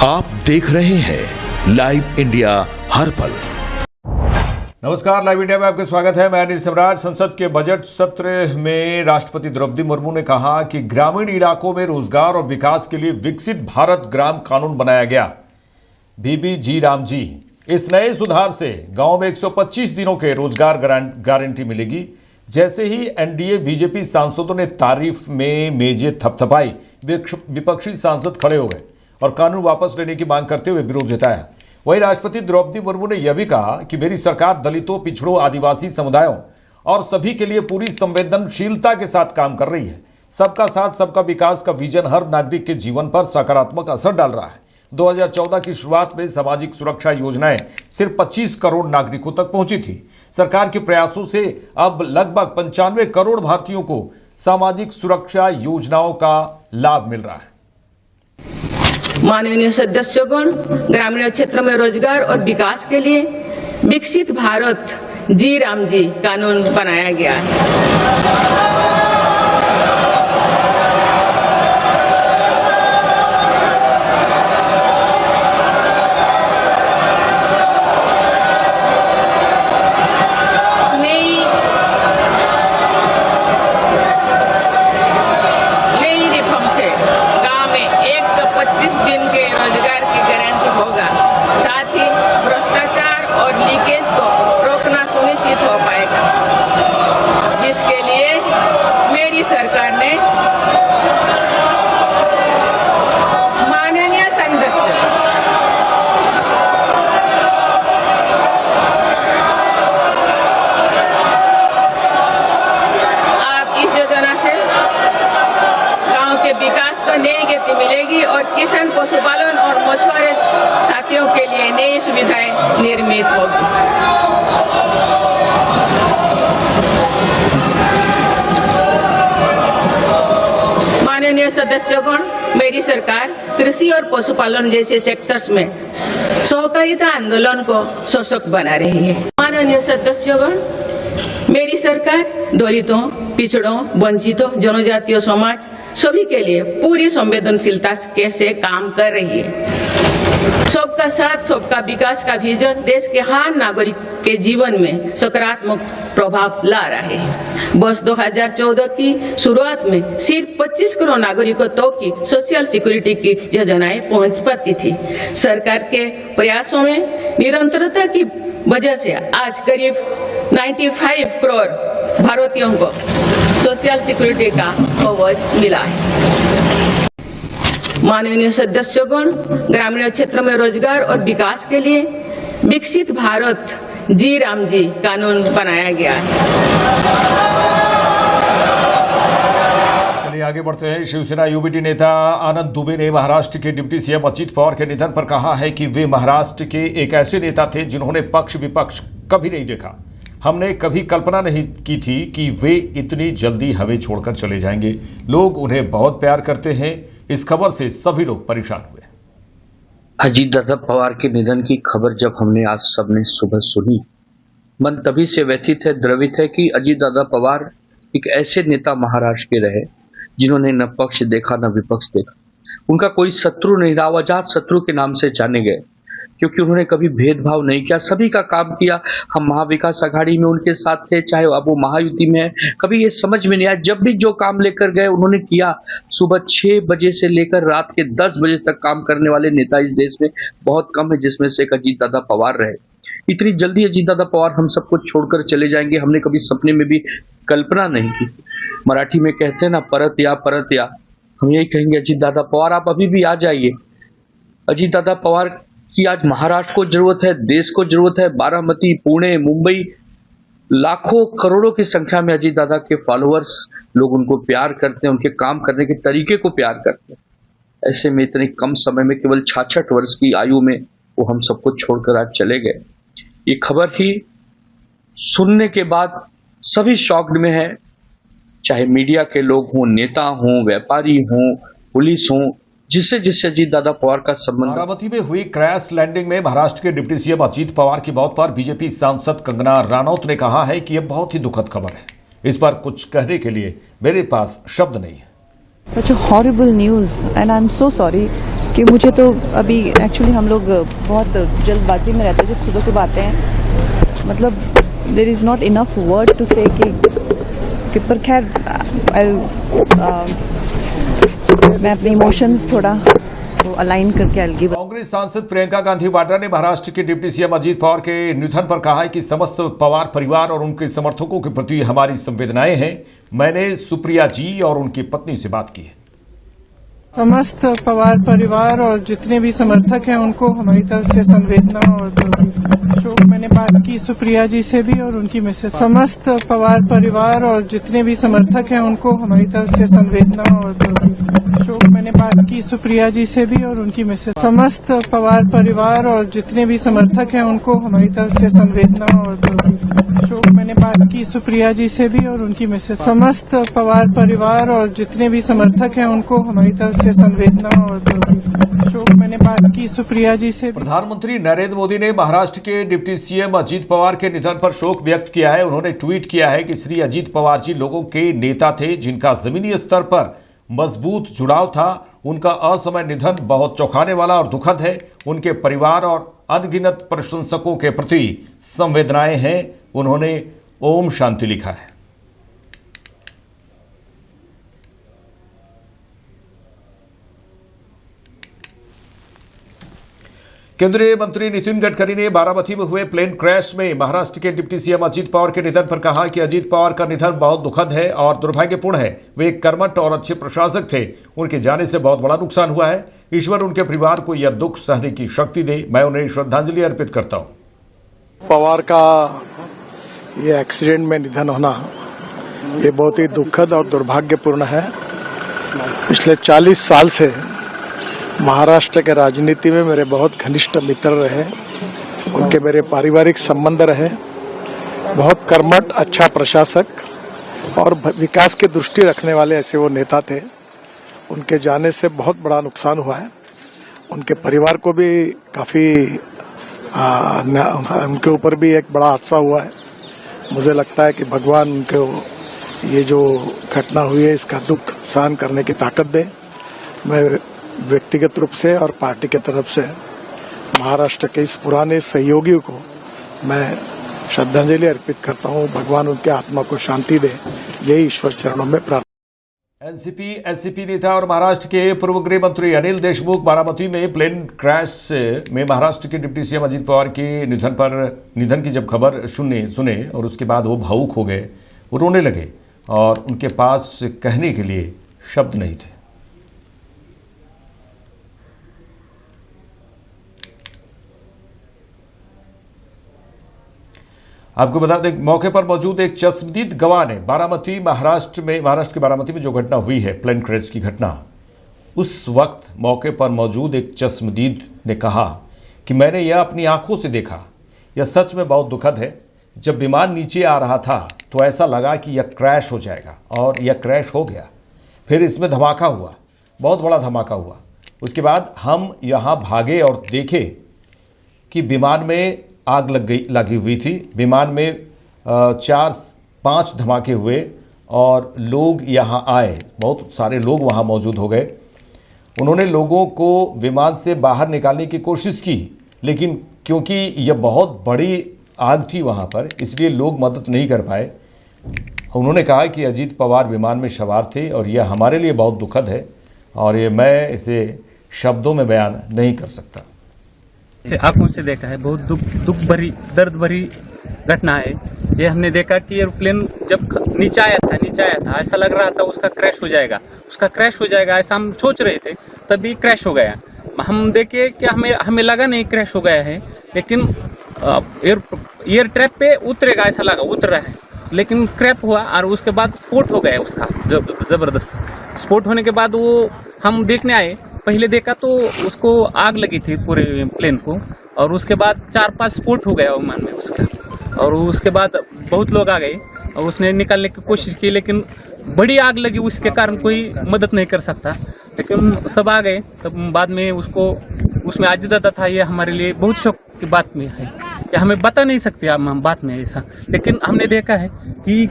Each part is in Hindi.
आप देख रहे हैं लाइव इंडिया हर पल। नमस्कार, लाइव इंडिया में आपका स्वागत है। मैं अनिल सम्राट। संसद के बजट सत्र में राष्ट्रपति द्रौपदी मुर्मू ने कहा कि ग्रामीण इलाकों में रोजगार और विकास के लिए विकसित भारत ग्राम कानून बनाया गया। बीबी राम जी, इस नए सुधार से गांव में 125 दिनों के रोजगार गारंटी मिलेगी। जैसे ही एनडीए बीजेपी सांसदों ने तारीफ में मेजें थपथपाई, विपक्षी सांसद खड़े हो गए और कानून वापस लेने की मांग करते हुए विरोध जताया। वहीं राष्ट्रपति द्रौपदी मुर्मू ने यह भी कहा कि मेरी सरकार दलितों, पिछड़ों, आदिवासी समुदायों और सभी के लिए पूरी संवेदनशीलता के साथ काम कर रही है। सबका साथ सबका विकास का विजन हर नागरिक के जीवन पर सकारात्मक असर डाल रहा है। 2014 की शुरुआत में सामाजिक सुरक्षा योजनाएं सिर्फ 25 करोड़ नागरिकों तक पहुंची थी। सरकार के प्रयासों से अब लगभग 95 करोड़ भारतीयों को सामाजिक सुरक्षा योजनाओं का लाभ मिल रहा है। माननीय सदस्यगण, ग्रामीण क्षेत्र में रोजगार और विकास के लिए विकसित भारत राम जी कानून बनाया गया है। मिलेगी और किसान, पशुपालन और मछुआरे साथियों के लिए नई सुविधाएं निर्मित होगी। माननीय सदस्यगण, मेरी सरकार कृषि और पशुपालन जैसे सेक्टर्स में सहकारिता आंदोलन को सशक्त बना रही है। माननीय सदस्यगण, मेरी सरकार दलितों, पिछड़ों, वंचितों, जनजातीय समाज सभी के लिए पूरी संवेदनशीलता से काम कर रही है। सबका साथ सबका विकास का विजन देश के हर नागरिक के जीवन में सकारात्मक प्रभाव ला रहा है। वर्ष 2014 की शुरुआत में सिर्फ 25 करोड़ नागरिकों तक की सोशल सिक्योरिटी की योजनाएं पहुंच पाती थी। सरकार के प्रयासों में निरंतरता की वजह से आज करीब 95 करोड़ भारतीयों को सोशल सिक्योरिटी का कवच मिला है। माननीय सदस्यगण, ग्रामीण क्षेत्र में रोजगार और विकास के लिए विकसित भारत राम जी कानून बनाया गया है। चलिए आगे बढ़ते हैं। शिवसेना यूबीटी नेता आनंद दुबे ने महाराष्ट्र के डिप्टी सीएम अजित पवार के निधन पर कहा है कि वे महाराष्ट्र के एक ऐसे नेता थे जिन्होंने पक्ष विपक्ष कभी नहीं देखा। हमने कभी कल्पना नहीं की थी कि वे इतनी जल्दी हमें छोड़कर चले जाएंगे। लोग उन्हें बहुत प्यार करते हैं। इस खबर से सभी लोग परेशान हुए। अजीत दादा पवार के निधन की खबर जब हमने आज सबने सुबह सुनी, मन तभी से व्यथित है, द्रवित है कि अजीत दादा पवार एक ऐसे नेता महाराष्ट्र के रहे जिन्होंने न पक्ष देखा न विपक्ष देखा। उनका कोई शत्रु नहीं रहा, अजात शत्रु के नाम से जाने गए क्योंकि उन्होंने कभी भेदभाव नहीं किया, सभी का काम किया। हम महाविकास आघाड़ी में उनके साथ थे, चाहे अब वो महायुति में है। कभी ये समझ में नहीं आया, जब भी जो काम लेकर गए उन्होंने किया। सुबह 6 बजे से लेकर रात के 10 बजे तक काम करने वाले नेता इस देश में बहुत कम है, जिसमें से एक अजीत दादा पवार रहे। इतनी जल्दी अजीत दादा पवार हम सबको छोड़कर चले जाएंगे, हमने कभी सपने में भी कल्पना नहीं की। मराठी में कहते हैं ना, परत या। हम यही कहेंगे, अजीत दादा पवार आप अभी भी आ जाइए। अजीत दादा पवार कि आज महाराष्ट्र को जरूरत है, देश को जरूरत है। बारामती, पुणे, मुंबई, लाखों करोड़ों की संख्या में अजीत दादा के फॉलोअर्स, लोग उनको प्यार करते हैं, उनके काम करने के तरीके को प्यार करते हैं। ऐसे में इतने कम समय में, केवल 66 वर्ष की आयु में वो हम सबको छोड़कर आज चले गए। ये खबर ही सुनने के बाद सभी शॉक्ड में है, चाहे मीडिया के लोग हों, नेता हों, व्यापारी हों, पुलिस हों, जिससे अजीत दादा पवार का संबंध। बारामती में हुई क्रैश लैंडिंग में महाराष्ट्र के डिप्टी सीएम अजित पवार की मौत पर बीजेपी सांसद कंगना रानौत ने कहा है कि यह बहुत ही दुखद खबर है। इस पर कुछ कहने के लिए मेरे पास शब्द नहीं है। Such a horrible news and I'm so sorry कि मुझे तो अभी एक्चुअली हम लोग बहुत जल्दबाजी में रहते हैं जब सुबह सुबह आते हैं, मतलब there is not enough word to say कि पर खैर मैं अपने इमोशंस थोड़ा अलाइन करके अलगी। कांग्रेस सांसद प्रियंका गांधी वाड्रा ने महाराष्ट्र के डिप्टी सीएम अजीत पवार के निधन पर कहा है कि समस्त पवार परिवार और उनके समर्थकों के प्रति हमारी संवेदनाएं हैं। मैंने सुप्रिया जी और उनकी पत्नी से बात की है। समस्त पवार परिवार और जितने भी समर्थक हैं उनको हमारी तरफ से संवेदना और शोक। मैंने बात की सुप्रिया जी से भी और उनकी मिसेस। समस्त पवार परिवार और जितने भी समर्थक हैं उनको हमारी तरफ से संवेदना और शोक। मैंने बात की सुप्रिया जी से भी और उनकी मिसेस। समस्त पवार परिवार और जितने भी समर्थक हैं उनको हमारी तरफ से संवेदना और शोक। मैंने बात की सुप्रिया जी से भी और उनकी मिसेस। समस्त पवार परिवार और जितने भी समर्थक हैं उनको हमारी तरफ से संवेदना और शोक। मैंने बात की सुप्रिया जी से। प्रधानमंत्री नरेंद्र मोदी ने महाराष्ट्र के डिप्टी सीएम अजीत पवार के निधन पर शोक व्यक्त किया है। उन्होंने ट्वीट किया है कि श्री अजीत पवार जी लोगों के नेता थे जिनका जमीनी स्तर पर मजबूत जुड़ाव था। उनका असमय निधन बहुत चौंकाने वाला और दुखद है। उनके परिवार और अनगिनत प्रशंसकों के प्रति संवेदनाएं हैं। उन्होंने ओम शांति लिखा है। केंद्रीय मंत्री नितिन गडकरी ने बारामती में हुए प्लेन क्रैश में महाराष्ट्र के डिप्टी सीएम अजीत पवार के निधन पर कहा कि अजीत पवार का निधन बहुत दुखद है और दुर्भाग्यपूर्ण है। वे एक कर्मठ और अच्छे प्रशासक थे। उनके जाने से बहुत बड़ा नुकसान हुआ है। ईश्वर उनके परिवार को यह दुख सहने की शक्ति दे। मैं उन्हें श्रद्धांजलि अर्पित करता हूं। पवार का ये एक्सीडेंट में निधन होना ये बहुत ही दुखद और दुर्भाग्यपूर्ण है। पिछले 40 साल से महाराष्ट्र के राजनीति में मेरे बहुत घनिष्ठ मित्र रहे। उनके मेरे पारिवारिक संबंध रहे। बहुत कर्मठ, अच्छा प्रशासक और विकास की दृष्टि रखने वाले ऐसे वो नेता थे। उनके जाने से बहुत बड़ा नुकसान हुआ है। उनके परिवार को भी काफ़ी उनके ऊपर भी एक बड़ा हादसा हुआ है। मुझे लगता है कि भगवान उनको ये जो घटना हुई है इसका दुख सहन करने की ताकत दे। मैं व्यक्तिगत रूप से और पार्टी की तरफ से महाराष्ट्र के इस पुराने सहयोगियों को मैं श्रद्धांजलि अर्पित करता हूं। भगवान उनके आत्मा को शांति दे, यही ईश्वर चरणों में प्रार्थना। एनसीपी एससीपी नेता और महाराष्ट्र के पूर्व गृह मंत्री अनिल देशमुख बारामती में प्लेन क्रैश में महाराष्ट्र के डिप्टी सीएम अजीत पवार के निधन की जब खबर सुने और उसके बाद वो भावुक हो गए, वो रोने लगे और उनके पास कहने के लिए शब्द नहीं थे। आपको बता दें, मौके पर मौजूद एक चश्मदीद गवाह ने महाराष्ट्र के बारामती में जो घटना हुई है, प्लेन क्रैश की घटना, उस वक्त मौके पर मौजूद एक चश्मदीद ने कहा कि मैंने यह अपनी आंखों से देखा। यह सच में बहुत दुखद है। जब विमान नीचे आ रहा था तो ऐसा लगा कि यह क्रैश हो जाएगा और यह क्रैश हो गया। फिर इसमें धमाका हुआ, बहुत बड़ा धमाका हुआ। उसके बाद हम यहाँ भागे और देखे कि विमान में आग लगी हुई थी। विमान में 4-5 धमाके हुए और लोग यहाँ आए, बहुत सारे लोग वहाँ मौजूद हो गए। उन्होंने लोगों को विमान से बाहर निकालने की कोशिश की, लेकिन क्योंकि यह बहुत बड़ी आग थी वहाँ पर, इसलिए लोग मदद नहीं कर पाए। उन्होंने कहा कि अजीत पवार विमान में सवार थे और यह हमारे लिए बहुत दुखद है और ये मैं इसे शब्दों में बयान नहीं कर सकता। आंखों से देखा है, बहुत दुख भरी, दर्द भरी घटना है। ये हमने देखा कि एयरप्लेन जब नीचे आया था ऐसा लग रहा था उसका क्रैश हो जाएगा, ऐसा हम सोच रहे थे, तभी क्रैश हो गया। हम देखे कि हमें लगा नहीं क्रैश हो गया है, लेकिन एयर ट्रैप पे उतरेगा ऐसा लगा, उतर रहा है, लेकिन क्रैश हुआ और उसके बाद स्फोट हो गया उसका जबरदस्त। स्फोट होने के बाद वो हम देखने आए, पहले देखा तो उसको आग लगी थी पूरे प्लेन को, और उसके बाद 4-5 स्फोट हो गया विमान में उसका, और उसके बाद बहुत लोग आ गए और उसने निकालने की कोशिश की, लेकिन बड़ी आग लगी, उसके कारण कोई मदद नहीं कर सकता। लेकिन सब आ गए, तब बाद में उसको उसमें अजीत दादा था। ये हमारे लिए बहुत शौक की बात में है, ये हमें बता नहीं सकते हम बात में ऐसा, लेकिन हमने देखा है कि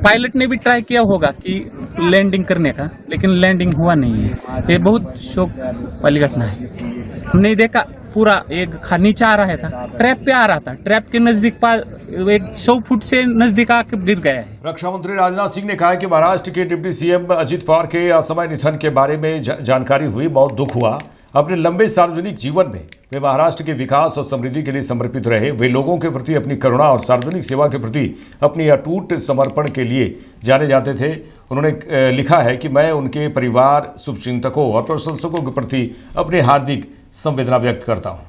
पायलट ने भी ट्राई किया होगा कि लैंडिंग करने का, लेकिन लैंडिंग हुआ नहीं है। ये बहुत शोक वाली घटना है। हमने देखा पूरा एक नीचे आ रहा था, ट्रैप पे आ रहा था, ट्रैप के नजदीक 100 फुट से नजदीक आकर गिर गया है। रक्षा मंत्री राजनाथ सिंह ने कहा कि महाराष्ट्र के डिप्टी सीएम अजित पवार के असमय निधन के बारे में जानकारी हुई, बहुत दुख हुआ। अपने लंबे सार्वजनिक जीवन में वे महाराष्ट्र के विकास और समृद्धि के लिए समर्पित रहे। वे लोगों के प्रति अपनी करुणा और सार्वजनिक सेवा के प्रति अपनी अटूट समर्पण के लिए जाने जाते थे। उन्होंने लिखा है कि मैं उनके परिवार, शुभचिंतकों और प्रशंसकों के प्रति अपनी हार्दिक संवेदना व्यक्त करता हूं।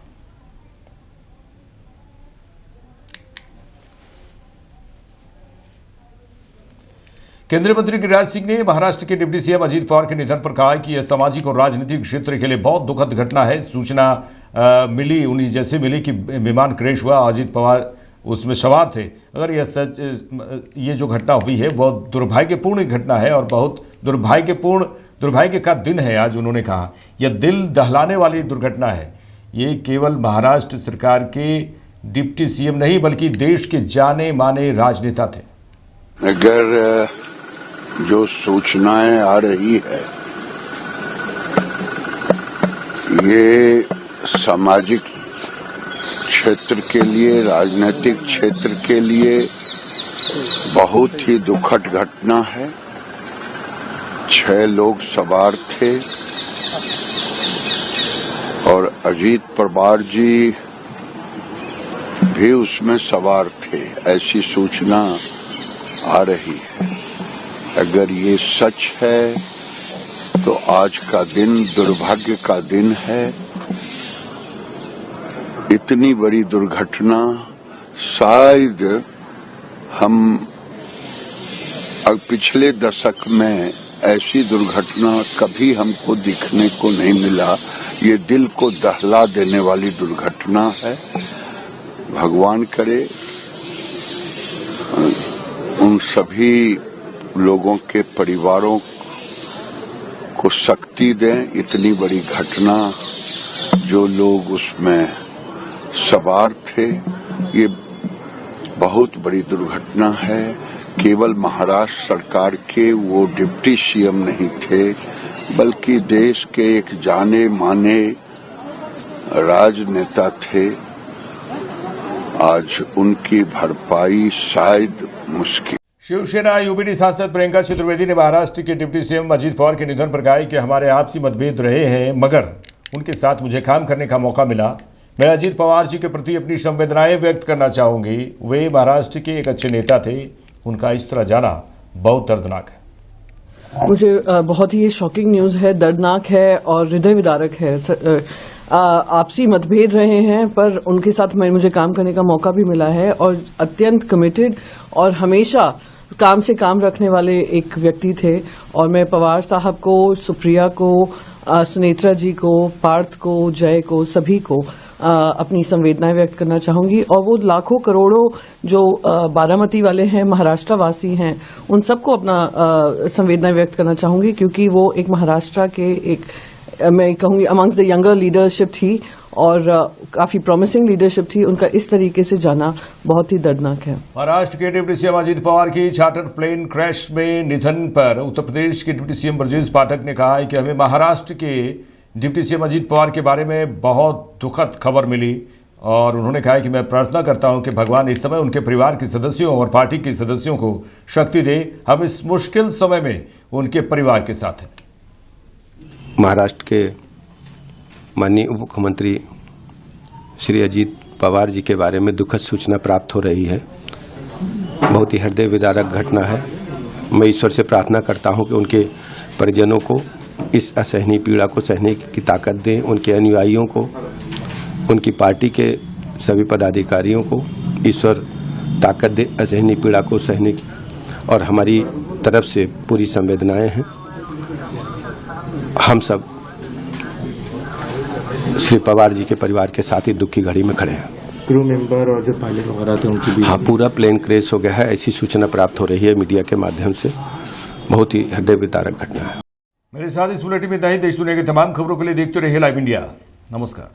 केंद्रीय मंत्री गिरिराज सिंह ने महाराष्ट्र के डिप्टी सीएम अजित पवार के निधन पर कहा कि यह सामाजिक और राजनीतिक क्षेत्र के लिए बहुत दुखद घटना है। सूचना मिली, उन्हीं जैसे मिली कि विमान क्रैश हुआ, अजित पवार उसमें सवार थे। अगर यह सच, ये जो घटना हुई है वह दुर्भाग्यपूर्ण घटना है और बहुत दुर्भाग्य का दिन है आज। उन्होंने कहा यह दिल दहलाने वाली दुर्घटना है। ये केवल महाराष्ट्र सरकार के डिप्टी सीएम नहीं बल्कि देश के जाने माने राजनेता थे। अगर जो सूचनाएं आ रही है ये सामाजिक क्षेत्र के लिए, राजनीतिक क्षेत्र के लिए बहुत ही दुखद घटना है। 6 लोग सवार थे और अजीत पवार जी भी उसमें सवार थे, ऐसी सूचना आ रही है। अगर ये सच है तो आज का दिन दुर्भाग्य का दिन है। इतनी बड़ी दुर्घटना शायद हम पिछले दशक में ऐसी दुर्घटना कभी हमको दिखने को नहीं मिला। ये दिल को दहला देने वाली दुर्घटना है। भगवान करे उन सभी लोगों के परिवारों को शक्ति दें। इतनी बड़ी घटना, जो लोग उसमें सवार थे, ये बहुत बड़ी दुर्घटना है। केवल महाराष्ट्र सरकार के वो डिप्टी सीएम नहीं थे बल्कि देश के एक जाने माने राजनेता थे। आज उनकी भरपाई शायद मुश्किल। शिवसेना यूपीटी सांसद प्रियंका चतुर्वेदी ने महाराष्ट्र के डिप्टी सीएम अजित पवार के निधन पर कहा कि हमारे आपसी मतभेद रहे हैं मगर उनके साथ मुझे काम करने का मौका मिला। मैं अजित पवार जी के प्रति अपनी संवेदनाएं व्यक्त करना चाहूंगी। वे महाराष्ट्र के एक अच्छे नेता थे। उनका इस तरह जाना बहुत दर्दनाक है। मुझे बहुत ही शॉकिंग न्यूज है, दर्दनाक है और हृदय विदारक है। आपसी मतभेद रहे हैं पर उनके साथ मुझे काम करने का मौका भी मिला है और अत्यंत कमिटेड और हमेशा काम से काम रखने वाले एक व्यक्ति थे। और मैं पवार साहब को, सुप्रिया को, सुनेत्रा जी को, पार्थ को, जय को, सभी को अपनी संवेदनाएं व्यक्त करना चाहूंगी। और वो लाखों करोड़ों जो बारामती वाले हैं, महाराष्ट्र वासी हैं, उन सबको अपना संवेदनाएं व्यक्त करना चाहूंगी क्योंकि वो एक महाराष्ट्र के एक, मैं कहूंगी अमंग्स द यंगर लीडरशिप थी और काफी प्रॉमिसिंग लीडरशिप थी। उनका इस तरीके से जाना बहुत ही दर्दनाक है। महाराष्ट्र के डिप्टी सीएम अजित पवार की चार्टर प्लेन क्रैश में निधन पर उत्तर प्रदेश के डिप्टी सीएम ब्रजेश पाठक ने कहा है कि हमें महाराष्ट्र के डिप्टी सीएम अजित पवार के बारे में बहुत दुखद खबर मिली और उन्होंने कहा कि मैं प्रार्थना करता हूं कि भगवान इस समय उनके परिवार के सदस्यों और पार्टी के सदस्यों को शक्ति दे। हम इस मुश्किल समय में उनके परिवार के साथ हैं। महाराष्ट्र के माननीय उप मुख्यमंत्री श्री अजित पवार जी के बारे में दुखद सूचना प्राप्त हो रही है। बहुत ही हृदय विदारक घटना है। मैं ईश्वर से प्रार्थना करता हूं कि उनके परिजनों को इस असहनीय पीड़ा को सहने की ताकत दें, उनके अनुयायियों को, उनकी पार्टी के सभी पदाधिकारियों को ईश्वर ताकत दे असहनीय पीड़ा को सहने की। और हमारी तरफ से पूरी संवेदनाएं हैं। हम सब श्री पवार जी के परिवार के साथ ही दुख की घड़ी में खड़े हैं। क्रू मेंबर और जो पायलट वगैरह थे उनकी भी, हाँ, पूरा प्लेन क्रैश हो गया है, ऐसी सूचना प्राप्त हो रही है मीडिया के माध्यम से। बहुत ही हृदय विदारक घटना है। मेरे साथ इस बुलेटिन में देश दुनिया की तमाम खबरों के लिए देखते रहिए लाइव इंडिया। नमस्कार।